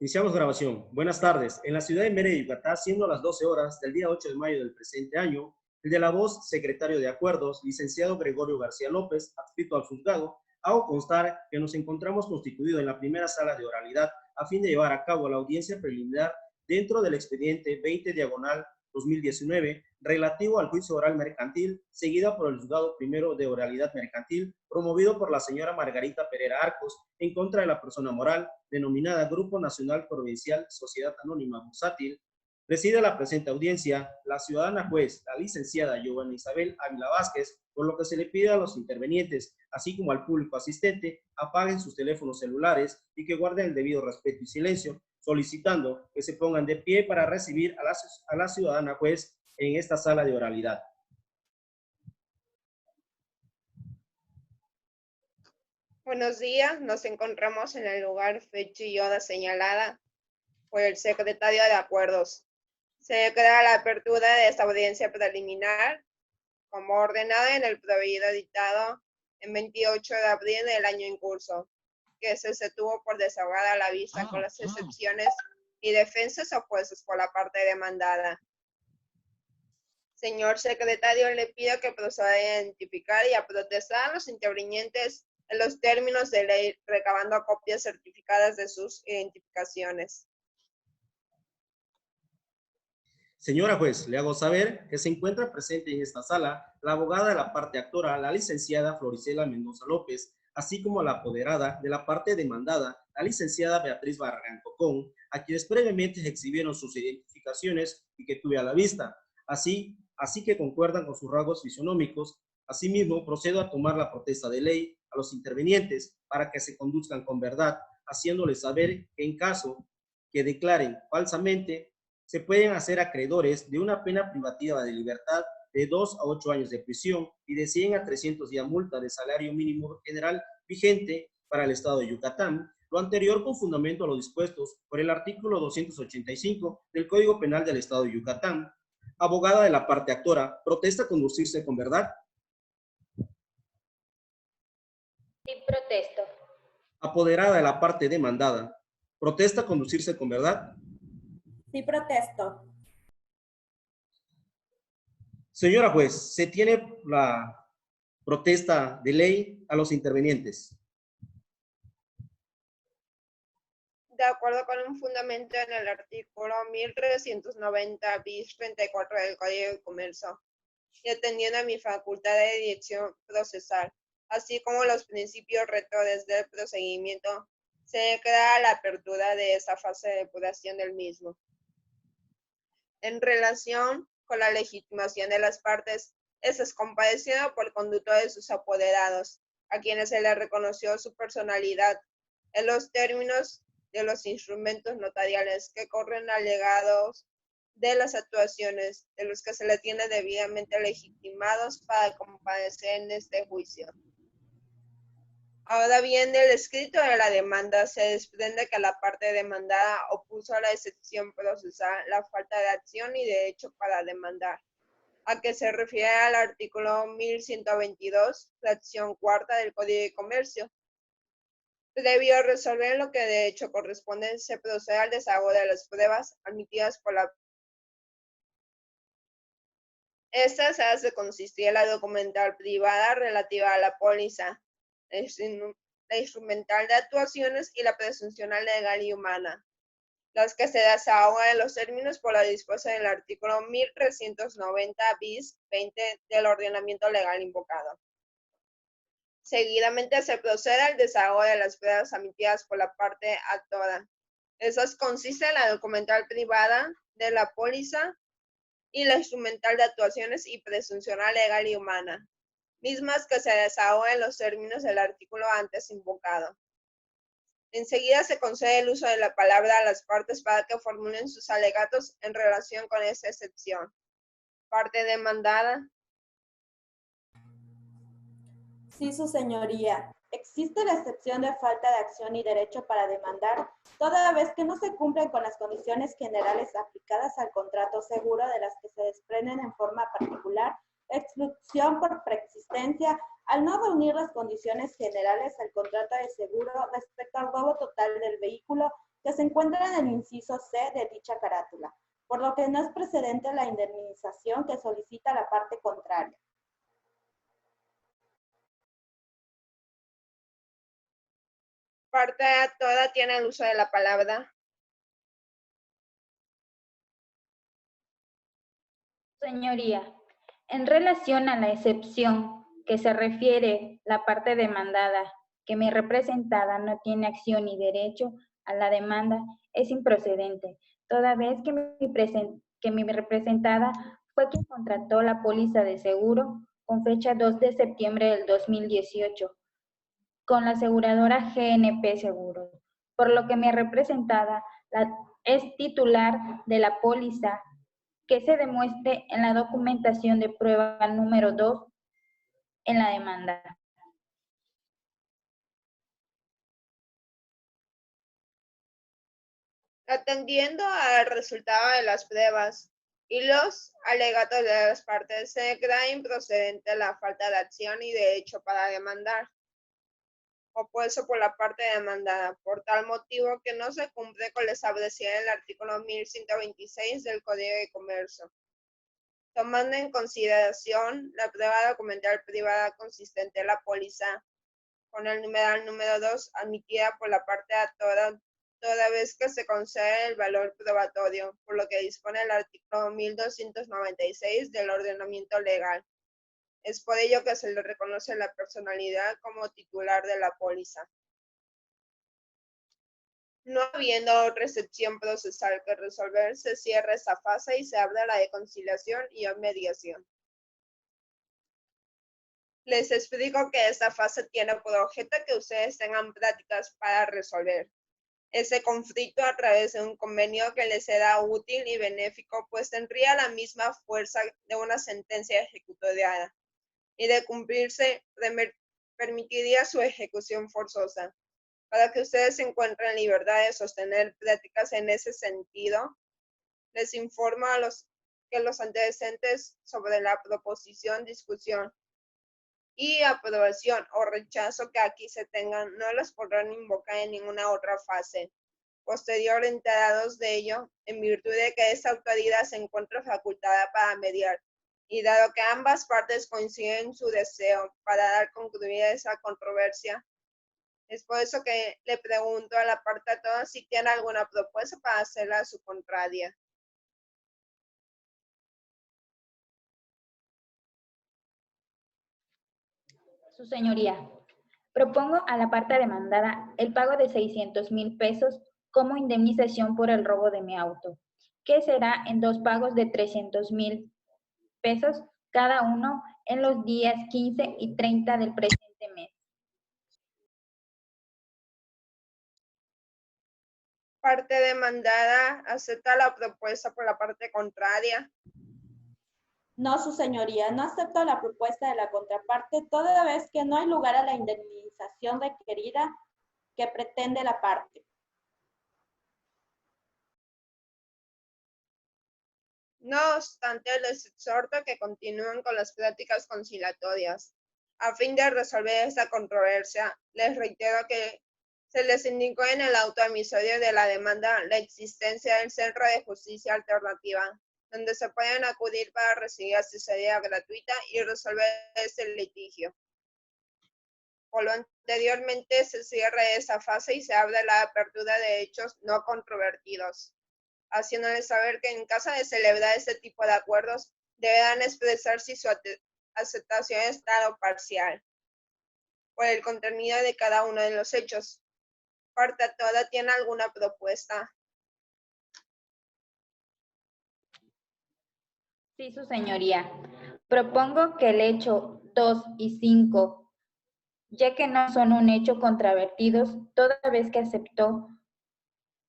Iniciamos grabación. Buenas tardes. En la ciudad de Mérida, Yucatán, siendo las 12 horas del día 8 de mayo del presente año, el de la voz, secretario de Acuerdos, licenciado Gregorio García López, adscrito al juzgado, hago constar que nos encontramos constituidos en la primera sala de oralidad a fin de llevar a cabo la audiencia preliminar dentro del expediente 20/2019 relativo al juicio oral mercantil, seguida por el juzgado primero de oralidad mercantil, promovido por la señora Margarita Pereira Arcos, en contra de la persona moral, denominada Grupo Nacional Provincial Sociedad Anónima Bursátil. Preside la presente audiencia la ciudadana juez, la licenciada Giovanna Isabel Ávila Vázquez, por lo que se le pide a los intervenientes, así como al público asistente, apaguen sus teléfonos celulares y que guarden el debido respeto y silencio, solicitando que se pongan de pie para recibir a la ciudadana juez en esta sala de oralidad. Buenos días, nos encontramos en el lugar, fecha y hora señalada por el secretario de Acuerdos. Se declara la apertura de esta audiencia preliminar como ordenada en el proveído editado en 28 de abril del año en curso, que se tuvo por desahogada a la vista con las excepciones y defensas opuestas por la parte demandada. Señor secretario, le pido que proceda a identificar y a protestar a los intervinientes en los términos de ley, recabando copias certificadas de sus identificaciones. Señora juez, le hago saber que se encuentra presente en esta sala la abogada de la parte actora, la licenciada Floricela Mendoza López, así como la apoderada de la parte demandada, la licenciada Beatriz Barragán Cocón, a quienes previamente exhibieron sus identificaciones y que tuve a la vista, así que concuerdan con sus rasgos fisionómicos. Asimismo, procedo a tomar la protesta de ley a los intervenientes para que se conduzcan con verdad, haciéndoles saber que en caso que declaren falsamente, se pueden hacer acreedores de una pena privativa de libertad de 2 a 8 años de prisión y de 100 a 300 días multa de salario mínimo general vigente para el Estado de Yucatán, lo anterior con fundamento a lo dispuestos por el artículo 285 del Código Penal del Estado de Yucatán. Abogada de la parte actora, ¿protesta conducirse con verdad? Sí, protesto. Apoderada de la parte demandada, ¿protesta conducirse con verdad? Sí, protesto. Señora juez, se tiene la protesta de ley a los intervenientes. De acuerdo con un fundamento en el artículo 1390 bis 34 del Código de Comercio, y atendiendo a mi facultad de dirección procesal, así como los principios rectores del procedimiento, se declara la apertura de esta fase de depuración del mismo. En relación con la legitimación de las partes, es compadecido por el conducto de sus apoderados, a quienes se les reconoció su personalidad en los términos de los instrumentos notariales que corren alegados de las actuaciones de los que se le tiene debidamente legitimados para comparecer en este juicio. Ahora bien, del escrito de la demanda se desprende que la parte demandada opuso a la excepción procesal la falta de acción y derecho para demandar, a que se refiere al artículo 1122, fracción cuarta del Código de Comercio. Previo a resolver lo que de hecho corresponde, se procede al desahogo de las pruebas admitidas por la. Esta se hace consistir en la documental privada relativa a la póliza, la instrumental de actuaciones y la presuncional legal y humana, las que se desahogan en los términos por la dispuesta del artículo 1390 bis 20 del ordenamiento legal invocado. Seguidamente se procede al desahogo de las pruebas admitidas por la parte actora. Esas consisten en la documental privada de la póliza y la instrumental de actuaciones y presuncional legal y humana, mismas que se desahogan en los términos del artículo antes invocado. Enseguida se concede el uso de la palabra a las partes para que formulen sus alegatos en relación con esa excepción. Parte demandada. Sí, su señoría. Existe la excepción de falta de acción y derecho para demandar, toda vez que no se cumplen con las condiciones generales aplicadas al contrato seguro de las que se desprenden en forma particular, exclusión por preexistencia, al no reunir las condiciones generales al contrato de seguro respecto al robo total del vehículo que se encuentra en el inciso C de dicha carátula, por lo que no es procedente la indemnización que solicita la parte contraria. Parte toda tiene el uso de la palabra. Señoría, en relación a la excepción que se refiere la parte demandada, que mi representada no tiene acción ni derecho a la demanda, es improcedente, toda vez que mi representada fue quien contrató la póliza de seguro con fecha 2 de septiembre del 2018 con la aseguradora GNP Seguros, por lo que mi representada es titular de la póliza que se demuestre en la documentación de prueba número 2 en la demanda. Atendiendo al resultado de las pruebas y los alegatos de las partes, se declara improcedente la falta de acción y derecho para demandar, opuesto por la parte demandada, por tal motivo que no se cumple con lo establecido en el artículo 1126 del Código de Comercio. Tomando en consideración la prueba documental privada consistente en la póliza, con el numeral número 2, admitida por la parte actora, toda vez que se concede el valor probatorio, por lo que dispone el artículo 1296 del ordenamiento legal. Es por ello que se le reconoce la personalidad como titular de la póliza. No habiendo otra excepción procesal que resolver, se cierra esta fase y se abre la de conciliación y mediación. Les explico que esta fase tiene por objeto que ustedes tengan prácticas para resolver ese conflicto a través de un convenio que les será útil y benéfico, pues tendría la misma fuerza de una sentencia ejecutoriada y de cumplirse permitiría su ejecución forzosa. Para que ustedes se encuentren en libertad de sostener prácticas en ese sentido, les informo que los antecedentes sobre la proposición, discusión y aprobación o rechazo que aquí se tengan no los podrán invocar en ninguna otra fase posterior, enterados de ello, en virtud de que esta autoridad se encuentra facultada para mediar, y dado que ambas partes coinciden en su deseo para dar concluida esa controversia, es por eso que le pregunto a la parte a todos si tiene alguna propuesta para hacerla a su contraria. Su señoría, propongo a la parte demandada el pago de 600,000 pesos como indemnización por el robo de mi auto, que será en 2 pagos de 300,000 pesos cada uno en los días 15 y 30 del presente mes. Parte demandada acepta la propuesta por la parte contraria. No, su señoría, no acepto la propuesta de la contraparte, toda vez que no hay lugar a la indemnización requerida que pretende la parte. No obstante, les exhorto a que continúen con las prácticas conciliatorias. A fin de resolver esta controversia, les reitero que se les indicó en el auto emisorio de la demanda la existencia del Centro de Justicia Alternativa, donde se pueden acudir para recibir asesoría gratuita y resolver este litigio. Por lo anteriormente, se cierra esa fase y se abre la apertura de hechos no controvertidos, haciéndoles saber que en caso de celebrar este tipo de acuerdos, deberán expresar si su aceptación es tal o parcial por el contenido de cada uno de los hechos. Parte toda tiene alguna propuesta. Sí, su señoría. Propongo que el hecho 2 y 5, ya que no son un hecho controvertidos, toda vez que aceptó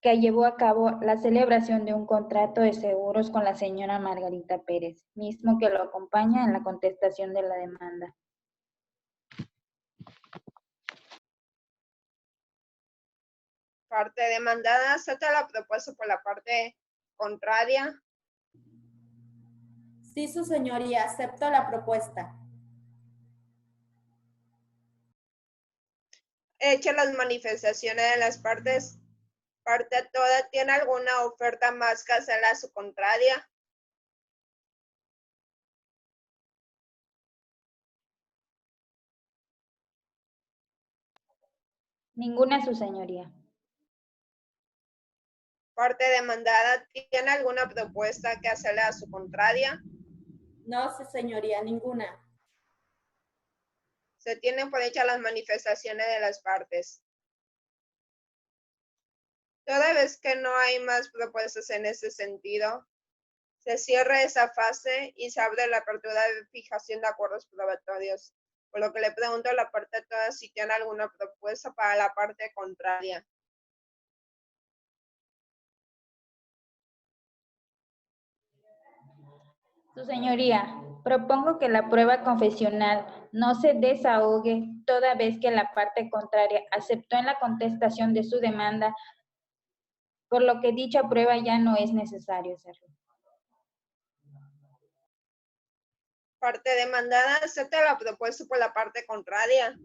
que llevó a cabo la celebración de un contrato de seguros con la señora Margarita Pérez, mismo que lo acompaña en la contestación de la demanda. Parte demandada acepta la propuesta por la parte contraria. Sí, su señoría, acepto la propuesta. Hecha las manifestaciones de las partes, Parte toda tiene alguna oferta más que hacerle a su contraria. Ninguna, su señoría. Parte demandada tiene alguna propuesta que hacerle a su contraria. No, su señoría, ninguna. Se tienen por hecha las manifestaciones de las partes. Toda vez que no hay más propuestas en ese sentido, se cierra esa fase y se abre la apertura de fijación de acuerdos probatorios. Por lo que le pregunto a la parte toda si tiene alguna propuesta para la parte contraria. Su señoría, propongo que la prueba confesional no se desahogue toda vez que la parte contraria aceptó en la contestación de su demanda, por lo que dicha prueba ya no es necesario hacerlo. Parte demandada acepta la propuesta por la parte contraria.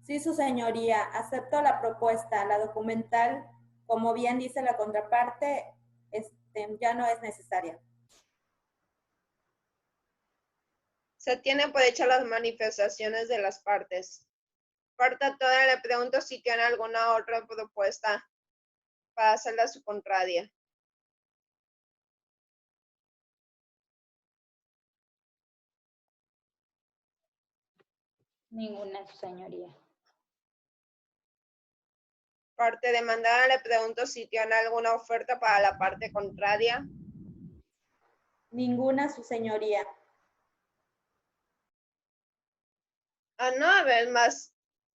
Sí, su señoría, acepto la propuesta. La documental, como bien dice la contraparte, ya no es necesaria. Se tienen por hecho las manifestaciones de las partes. Parte toda le pregunto si tiene alguna otra propuesta para hacerla a su contraria. Ninguna, su señoría. Parte demandada le pregunto si tiene alguna oferta para la parte contraria. Ninguna, su señoría. A no haber más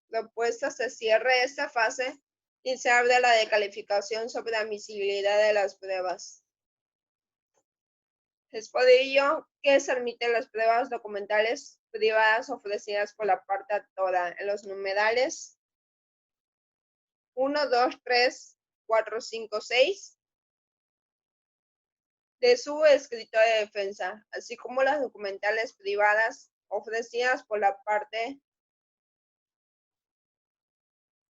propuestas, se cierra esta fase y se abre la de calificación sobre la admisibilidad de las pruebas. Es por ello que se admiten las pruebas documentales privadas ofrecidas por la parte actora en los numerales 1, 2, 3, 4, 5, 6 de su escrito de defensa, así como las documentales privadas ofrecidas por la parte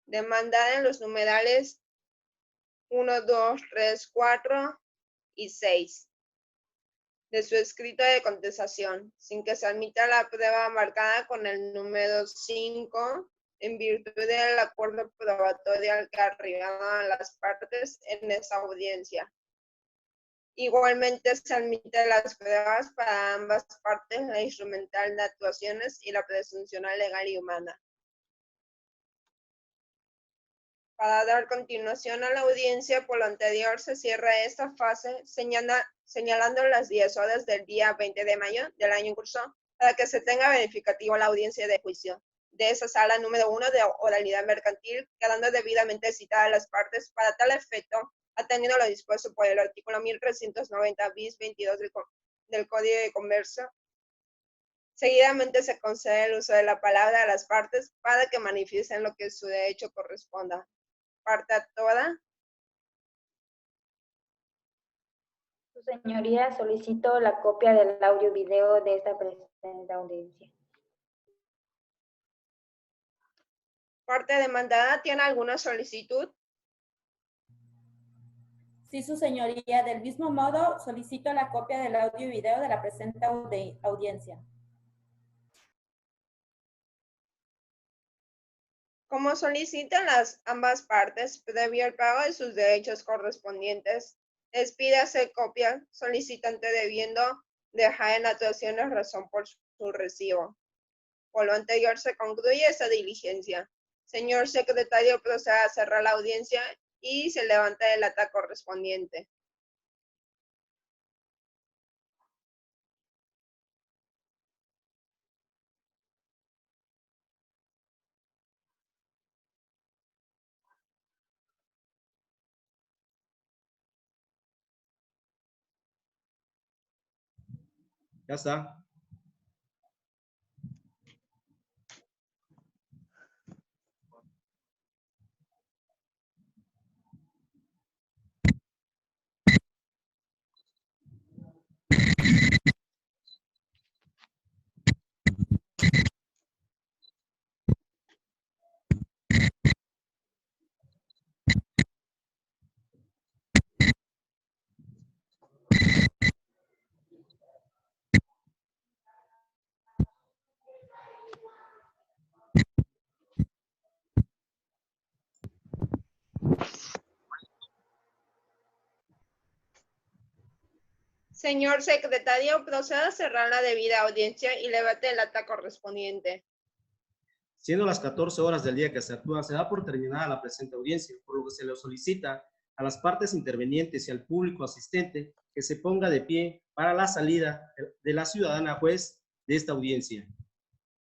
demandada en los numerales 1, 2, 3, 4 y 6 de su escrito de contestación, sin que se admita la prueba marcada con el número 5 en virtud del acuerdo probatorio al que arribaron las partes en esa audiencia. Igualmente se admiten las pruebas para ambas partes, la instrumental de actuaciones y la presunción legal y humana. Para dar continuación a la audiencia, por lo anterior se cierra esta fase señalando las 10 horas del día 20 de mayo del año en curso para que se tenga verificativo la audiencia de juicio de esa sala número 1 de oralidad mercantil, quedando debidamente citadas las partes para tal efecto, atendiendo lo dispuesto por el artículo 1390 bis 22 del Código de Comercio. Seguidamente se concede el uso de la palabra a las partes para que manifiesten lo que su derecho corresponda. Parte toda. Su señoría, solicito la copia del audio video de esta presente audiencia. Parte demandada, ¿tiene alguna solicitud? Sí, su señoría. Del mismo modo, solicito la copia del audio y video de la presente audiencia. Como solicitan ambas partes, previo el pago de sus derechos correspondientes, expídase copia solicitante debiendo dejar en actuación razón por su recibo. Por lo anterior se concluye esta diligencia. Señor secretario, proceda a cerrar la audiencia y se levanta el acta correspondiente. Ya está. Señor secretario, proceda a cerrar la debida audiencia y levante el acta correspondiente. Siendo las 14 horas del día que se actúa, se da por terminada la presente audiencia, por lo que se le solicita a las partes intervenientes y al público asistente que se ponga de pie para la salida de la ciudadana juez de esta audiencia.